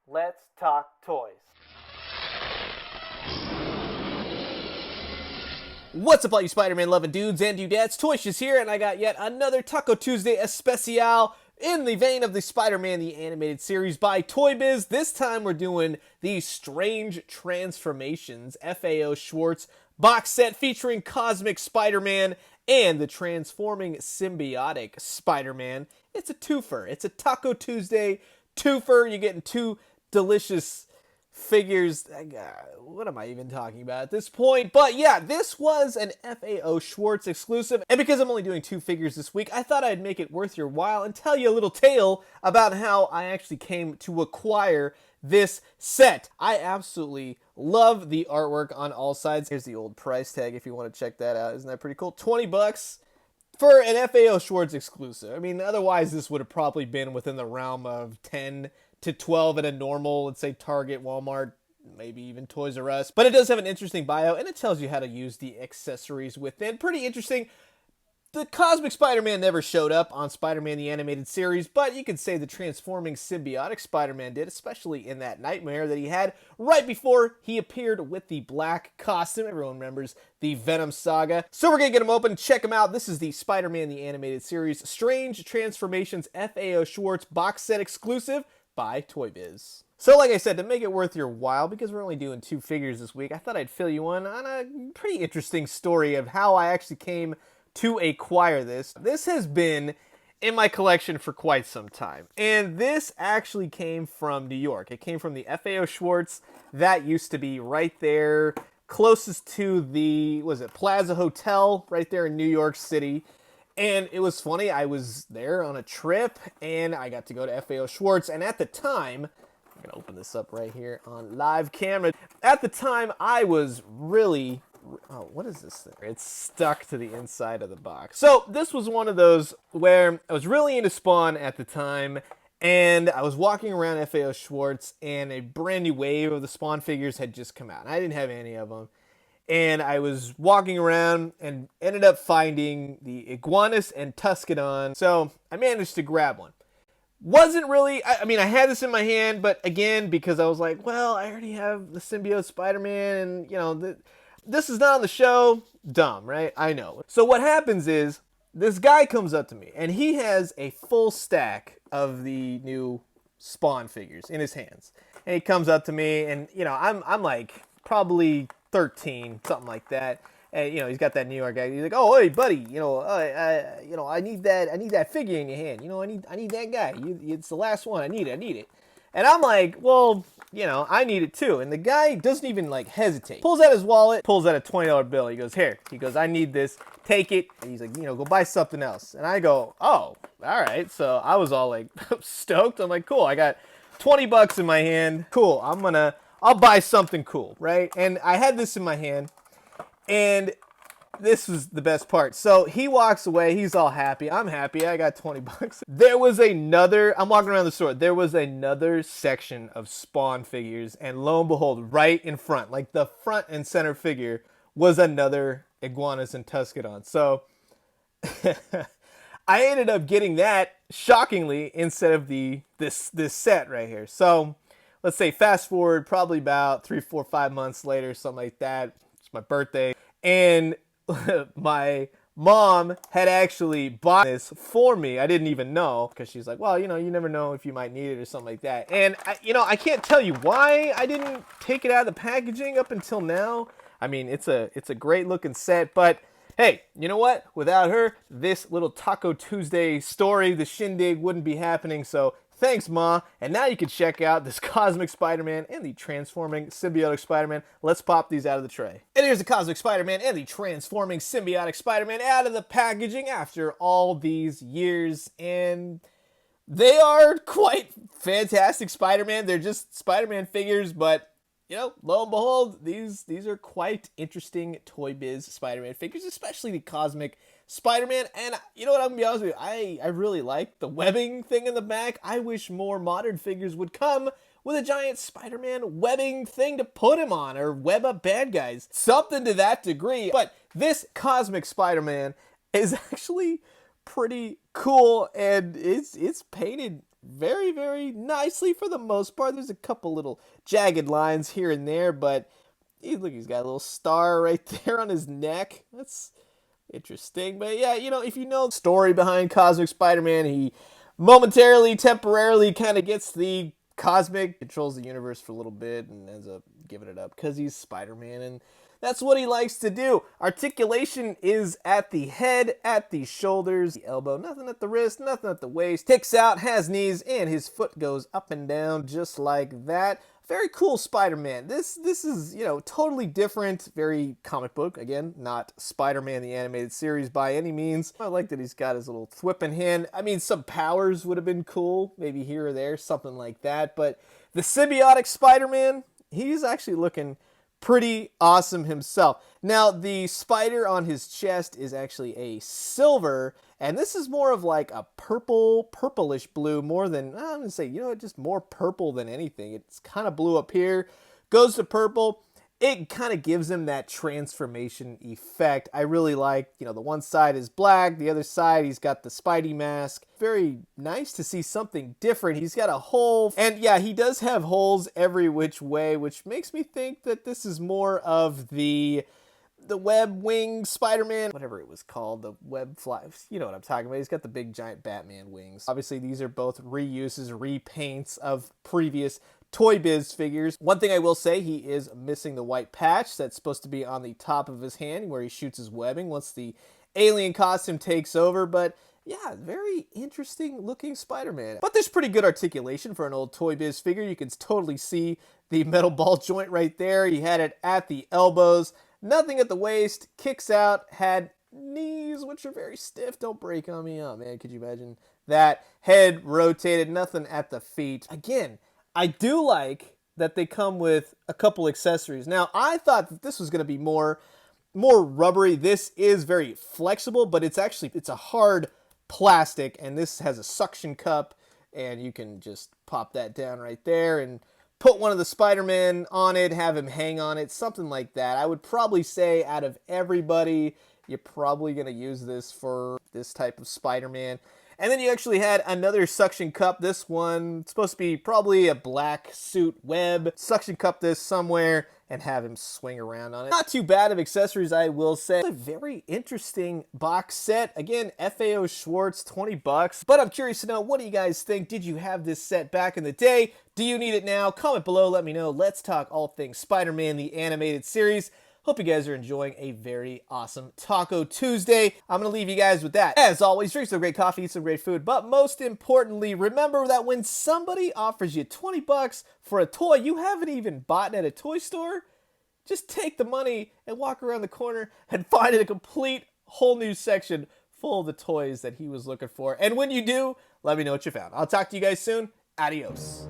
Let's talk toys. What's up, all you Spider-Man loving dudes and dudettes? ToyShiz here, and I got yet another Taco Tuesday especial in the vein of the Spider-Man the Animated Series by Toybiz. This time we're doing the Strange Transformations FAO Schwarz box set featuring Cosmic Spider-Man and the Transforming Symbiotic Spider-Man. It's a twofer. It's a Taco Tuesday twofer. You're getting two delicious figures. What am I even talking about at this point? But yeah, this was an FAO Schwarz exclusive, and because I'm only doing two figures this week, I thought I'd make it worth your while and tell you a little tale about how I actually came to acquire this set. I absolutely love the artwork on all sides. Here's the old price tag if you want to check that out. Isn't that pretty cool? 20 bucks for an FAO Schwarz exclusive. I mean, otherwise this would have probably been within the realm of 10 to 12 at a normal, let's say, Target, Walmart, maybe even Toys R Us. But it does have an interesting bio, and it tells you how to use the accessories within. Pretty interesting. The Cosmic Spider-Man never showed up on Spider-Man the Animated Series, but you could say the Transforming Symbiotic Spider-Man did, especially in that nightmare that he had right before he appeared with the black costume. Everyone remembers the Venom saga. So we're going to get him open, check him out. This is the Spider-Man the Animated Series Strange Transformations FAO Schwarz box set exclusive by Toybiz. So like I said, to make it worth your while, because we're only doing two figures this week, I thought I'd fill you in on a pretty interesting story of how I actually came to acquire this. This has been in my collection for quite some time, and this actually came from New York. It came from the FAO Schwarz that used to be right there closest to the, Plaza Hotel right there in New York City. And it was funny, I was there on a trip, and I got to go to FAO Schwarz, and at the time, I'm going to open this up right here on live camera. At the time, I was really, what is this thing? It's stuck to the inside of the box. So this was one of those where I was really into Spawn at the time, and I was walking around FAO Schwarz, and a brand new wave of the Spawn figures had just come out. I didn't have any of them. And I was walking around and ended up finding the Iguanus and Tuscadon. So I managed to grab one. Wasn't really, I mean, I had this in my hand, but again, because I was like, well, I already have the Symbiote Spider-Man, and, you know, this is not on the show. Dumb, right? I know. So what happens is, this guy comes up to me, and he has a full stack of the new Spawn figures in his hands. And he comes up to me, and, you know, I'm like, probably 13, something like that. And, you know, he's got that New York guy. He's like, "Oh, hey, buddy, you know, I need that figure in your hand. You know, I need that guy. It's the last one. I need it." And I'm like, "Well, you know, I need it too." And the guy doesn't even like hesitate. Pulls out his wallet, pulls out a $20 bill. He goes, "Here." He goes, "I need this. Take it." And he's like, "You know, go buy something else." And I go, "Oh, all right." So I was all like stoked. I'm like, "Cool. I got 20 bucks in my hand. Cool. I'll buy something cool," right? And I had this in my hand, and this was the best part. So he walks away. He's all happy. I'm happy. I got 20 bucks. I'm walking around the store. There was another section of Spawn figures, and lo and behold, right in front, like the front and center figure, was another Iguanus and Tuscadon. So I ended up getting that, shockingly, instead of this set right here. So let's say fast forward probably about 3, 4, 5 months later, something like that. It's my birthday. And my mom had actually bought this for me. I didn't even know, because she's like, well, you know, you never know if you might need it or something like that. And, I can't tell you why I didn't take it out of the packaging up until now. I mean, it's a great looking set, but hey, you know what? Without her, this little Taco Tuesday story, the shindig, wouldn't be happening. So thanks, Ma. And now you can check out this Cosmic Spider-Man and the Transforming Symbiotic Spider-Man. Let's pop these out of the tray. And here's the Cosmic Spider-Man and the Transforming Symbiotic Spider-Man out of the packaging after all these years. And they are quite fantastic Spider-Man. They're just Spider-Man figures, but, you know, lo and behold, these are quite interesting Toybiz Spider-Man figures, especially the Cosmic Spider-Man. And you know what, I'm gonna be honest with you, I really like the webbing thing in the back. I wish more modern figures would come with a giant Spider-Man webbing thing to put him on, or web up bad guys. Something to that degree. But this Cosmic Spider-Man is actually pretty cool, and it's painted very, very nicely for the most part. There's a couple little jagged lines here and there, but look, he's got a little star right there on his neck. That's interesting. But yeah, you know, if you know the story behind Cosmic Spider-Man, he momentarily, temporarily kind of gets the cosmic, controls the universe for a little bit, and ends up giving it up because he's Spider-Man, and that's what he likes to do. Articulation is at the head, at the shoulders, the elbow, nothing at the wrist, nothing at the waist. Kicks out, has knees, and his foot goes up and down just like that. Very cool Spider-Man. This is, you know, totally different, very comic book. Again, not Spider-Man the animated series by any means. I like that he's got his little thwip in hand. I mean, some powers would have been cool, maybe here or there, something like that. But the symbiotic Spider-Man, he's actually looking pretty awesome himself. Now, the spider on his chest is actually a silver, and this is more of like a purplish blue, more than, I'm gonna say, you know, just more purple than anything. It's kind of blue up here, goes to purple. It kind of gives him that transformation effect. I really like, you know, the one side is black, the other side he's got the Spidey mask. Very nice to see something different. He's got a hole, and yeah, he does have holes every which way, which makes me think that this is more of the web wing Spider-Man, whatever it was called, the web fly, you know what I'm talking about. He's got the big giant Batman wings. Obviously, these are both reuses, repaints of previous Toybiz figures. One thing I will say, he is missing the white patch that's supposed to be on the top of his hand where he shoots his webbing once the alien costume takes over, but yeah, very interesting looking Spider-Man. But there's pretty good articulation for an old Toybiz figure. You can totally see the metal ball joint right there. He had it at the elbows, nothing at the waist, kicks out, had knees, which are very stiff. Don't break on me. Oh man, could you imagine that? Head rotated, nothing at the feet. Again, I do like that they come with a couple accessories. Now, I thought that this was going to be more rubbery. This is very flexible, but it's a hard plastic, and this has a suction cup, and you can just pop that down right there and put one of the Spider-Man on it, have him hang on it, something like that. I would probably say out of everybody, you're probably going to use this for this type of Spider-Man. And then you actually had another suction cup. This one, supposed to be probably a black suit web. Suction cup this somewhere and have him swing around on it. Not too bad of accessories, I will say. It's a very interesting box set. Again, FAO Schwarz, 20 bucks. But I'm curious to know, what do you guys think? Did you have this set back in the day? Do you need it now? Comment below, let me know. Let's talk all things Spider-Man, the animated series. Hope you guys are enjoying a very awesome Taco Tuesday. I'm going to leave you guys with that. As always, drink some great coffee, eat some great food, but most importantly, remember that when somebody offers you 20 bucks for a toy you haven't even bought at a toy store, just take the money and walk around the corner and find a complete whole new section full of the toys that he was looking for. And when you do, let me know what you found. I'll talk to you guys soon. Adios.